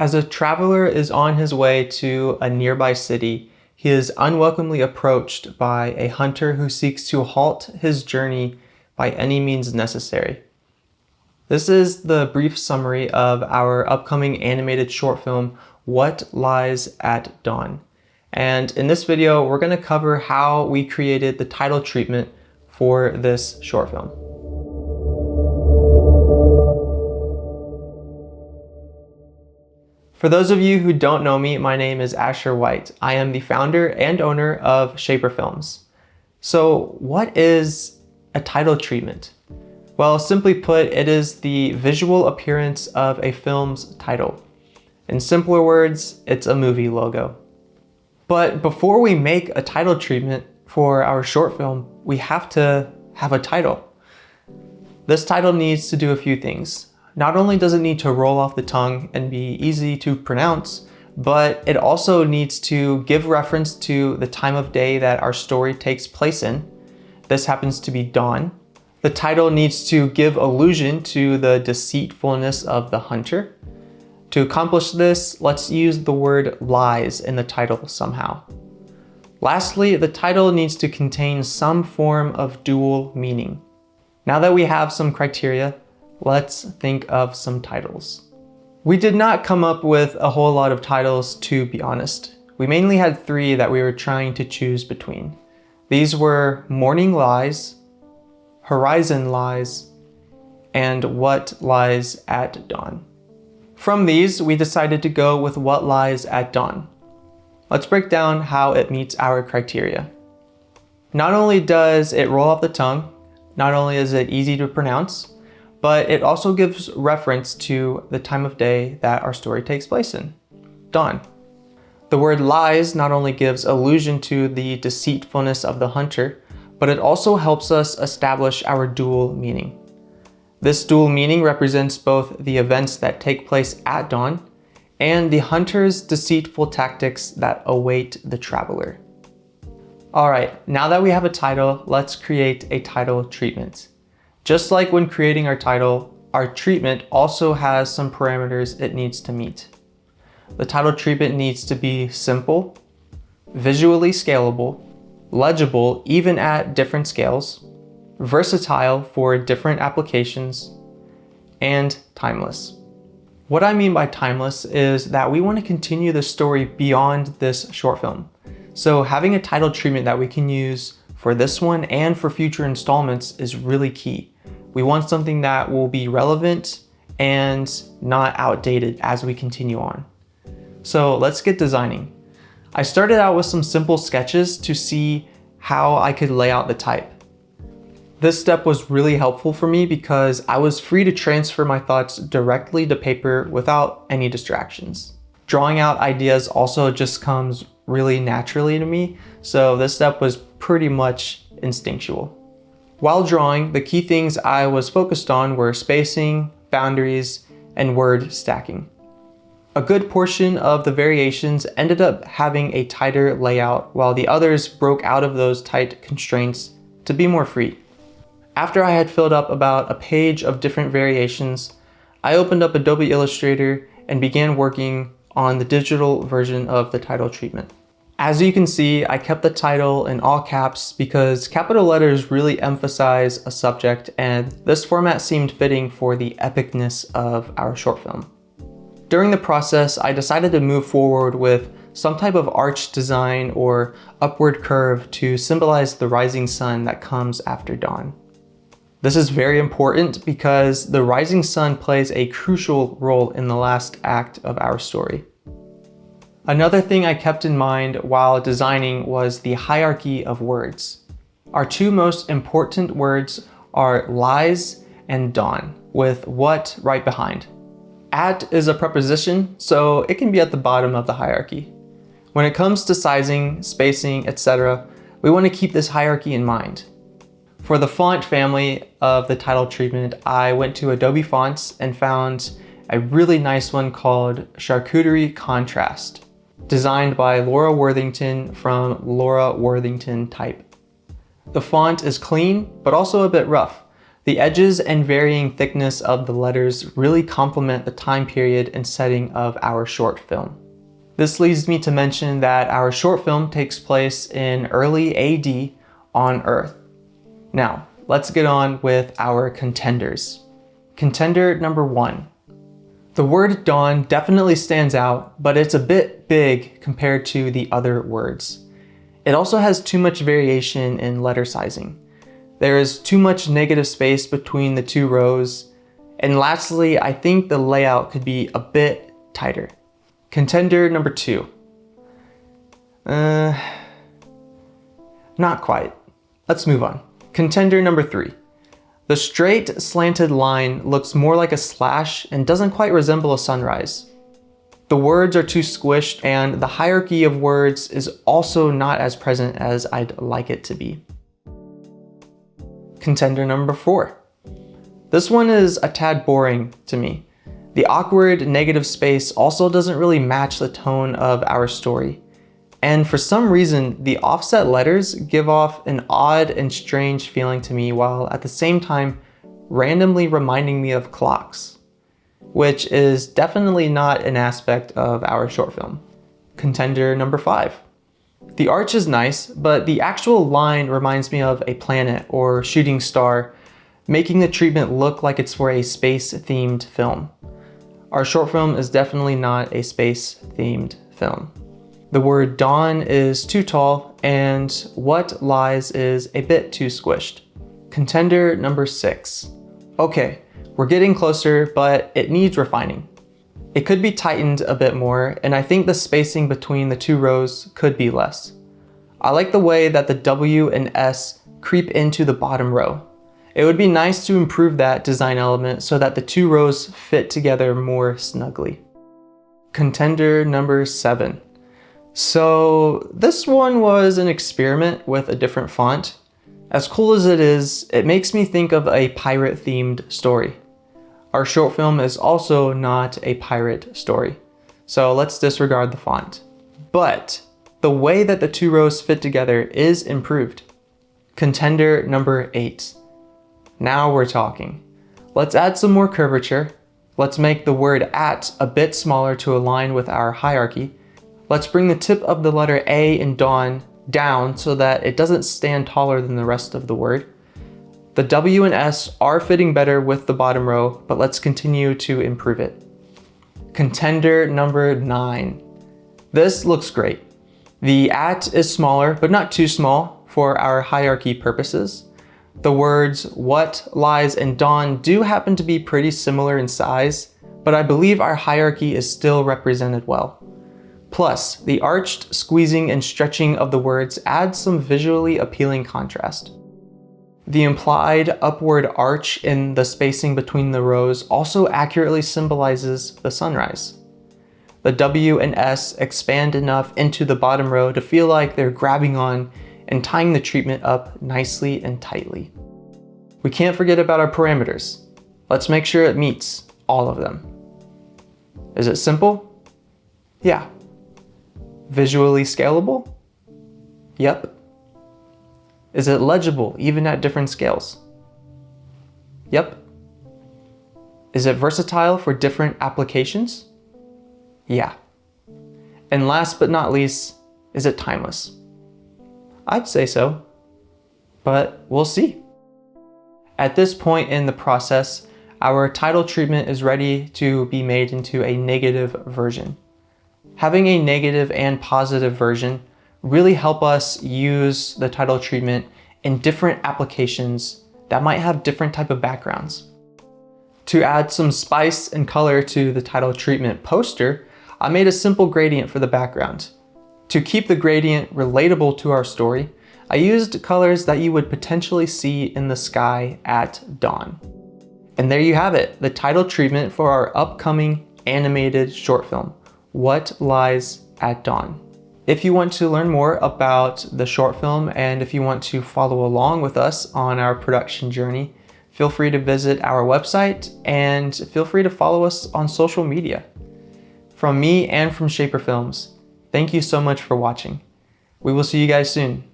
As a traveler is on his way to a nearby city, he is unwelcomely approached by a hunter who seeks to halt his journey by any means necessary. This is the brief summary of our upcoming animated short film, What Lies at Dawn. And in this video, we're going to cover how we created the title treatment for this short film. For those of you who don't know me, my name is Asher White. I am the founder and owner of Shaper Films. So what is a title treatment? Well, simply put, it is the visual appearance of a film's title. In simpler words, it's a movie logo. But before we make a title treatment for our short film, we have to have a title. This title needs to do a few things. Not only does it need to roll off the tongue and be easy to pronounce, but it also needs to give reference to the time of day that our story takes place in. This happens to be dawn. The title needs to give allusion to the deceitfulness of the hunter. To accomplish this, let's use the word lies in the title somehow. Lastly, the title needs to contain some form of dual meaning. Now that we have some criteria, let's think of some titles. We did not come up with a whole lot of titles, to be honest. We mainly had three that we were trying to choose between. These were Morning Lies, Horizon Lies, and What Lies at Dawn. From these, we decided to go with What Lies at Dawn. Let's break down how it meets our criteria. Not only does it roll off the tongue, not only is it easy to pronounce, but it also gives reference to the time of day that our story takes place in, dawn. The word lies not only gives allusion to the deceitfulness of the hunter, but it also helps us establish our dual meaning. This dual meaning represents both the events that take place at dawn and the hunter's deceitful tactics that await the traveler. All right, now that we have a title, let's create a title treatment. Just like when creating our title, our treatment also has some parameters it needs to meet. The title treatment needs to be simple, visually scalable, legible even at different scales, versatile for different applications, and timeless. What I mean by timeless is that we want to continue the story beyond this short film. So having a title treatment that we can use for this one and for future installments is really key. We want something that will be relevant and not outdated as we continue on. So let's get designing. I started out with some simple sketches to see how I could lay out the type. This step was really helpful for me because I was free to transfer my thoughts directly to paper without any distractions. Drawing out ideas also just comes really naturally to me, so this step was pretty much instinctual. While drawing, the key things I was focused on were spacing, boundaries, and word stacking. A good portion of the variations ended up having a tighter layout, while the others broke out of those tight constraints to be more free. After I had filled up about a page of different variations, I opened up Adobe Illustrator and began working on the digital version of the title treatment. As you can see, I kept the title in all caps because capital letters really emphasize a subject, and this format seemed fitting for the epicness of our short film. During the process, I decided to move forward with some type of arch design or upward curve to symbolize the rising sun that comes after dawn. This is very important because the rising sun plays a crucial role in the last act of our story. Another thing I kept in mind while designing was the hierarchy of words. Our two most important words are lies and dawn, with what right behind. At is a preposition, so it can be at the bottom of the hierarchy. When it comes to sizing, spacing, etc., we want to keep this hierarchy in mind. For the font family of the title treatment, I went to Adobe Fonts and found a really nice one called Charcuterie Contrast, designed by Laura Worthington from Laura Worthington Type. The font is clean, but also a bit rough, The edges and varying thickness of the letters really complement the time period and setting of our short film. This leads me to mention that our short film takes place in early AD on Earth. Now, let's get on with our contenders. Contender number 1. The word dawn definitely stands out, but it's a bit big compared to the other words. It also has too much variation in letter sizing. There is too much negative space between the two rows. And lastly, I think the layout could be a bit tighter. Contender number 2. Not quite. Let's move on. Contender number 3. The straight slanted line looks more like a slash and doesn't quite resemble a sunrise. The words are too squished and the hierarchy of words is also not as present as I'd like it to be. Contender number 4. This one is a tad boring to me. The awkward negative space also doesn't really match the tone of our story. And for some reason, the offset letters give off an odd and strange feeling to me while at the same time randomly reminding me of clocks, which is definitely not an aspect of our short film. Contender number 5. The arch is nice, but the actual line reminds me of a planet or shooting star, making the treatment look like it's for a space-themed film. Our short film is definitely not a space-themed film. The word dawn is too tall, and what lies is a bit too squished. Contender number 6. Okay, we're getting closer, but it needs refining. It could be tightened a bit more, and I think the spacing between the two rows could be less. I like the way that the W and S creep into the bottom row. It would be nice to improve that design element so that the two rows fit together more snugly. Contender number 7. So this one was an experiment with a different font. As cool as it is, it makes me think of a pirate-themed story. Our short film is also not a pirate story, so let's disregard the font. But the way that the two rows fit together is improved. Contender number 8. Now we're talking. Let's add some more curvature. Let's make the word at a bit smaller to align with our hierarchy. Let's bring the tip of the letter A in dawn down so that it doesn't stand taller than the rest of the word. The W and S are fitting better with the bottom row, but let's continue to improve it. Contender number 9. This looks great. The at is smaller, but not too small for our hierarchy purposes. The words what, lies, and dawn do happen to be pretty similar in size, but I believe our hierarchy is still represented well. Plus, the arched squeezing and stretching of the words adds some visually appealing contrast. The implied upward arch in the spacing between the rows also accurately symbolizes the sunrise. The W and S expand enough into the bottom row to feel like they're grabbing on and tying the treatment up nicely and tightly. We can't forget about our parameters. Let's make sure it meets all of them. Is it simple? Yeah. Visually scalable? Yep. Is it legible even at different scales? Yep. Is it versatile for different applications? Yeah. And last but not least, is it timeless? I'd say so, but we'll see. At this point in the process, our title treatment is ready to be made into a negative version. Having a negative and positive version really help us use the title treatment in different applications that might have different type of backgrounds. To add some spice and color to the title treatment poster, I made a simple gradient for the background. To keep the gradient relatable to our story, I used colors that you would potentially see in the sky at dawn. And there you have it, the title treatment for our upcoming animated short film, What Lies at Dawn. If you want to learn more about the short film and if you want to follow along with us on our production journey, feel free to visit our website and feel free to follow us on social media. From me and from Shaper Films, thank you so much for watching. We will see you guys soon.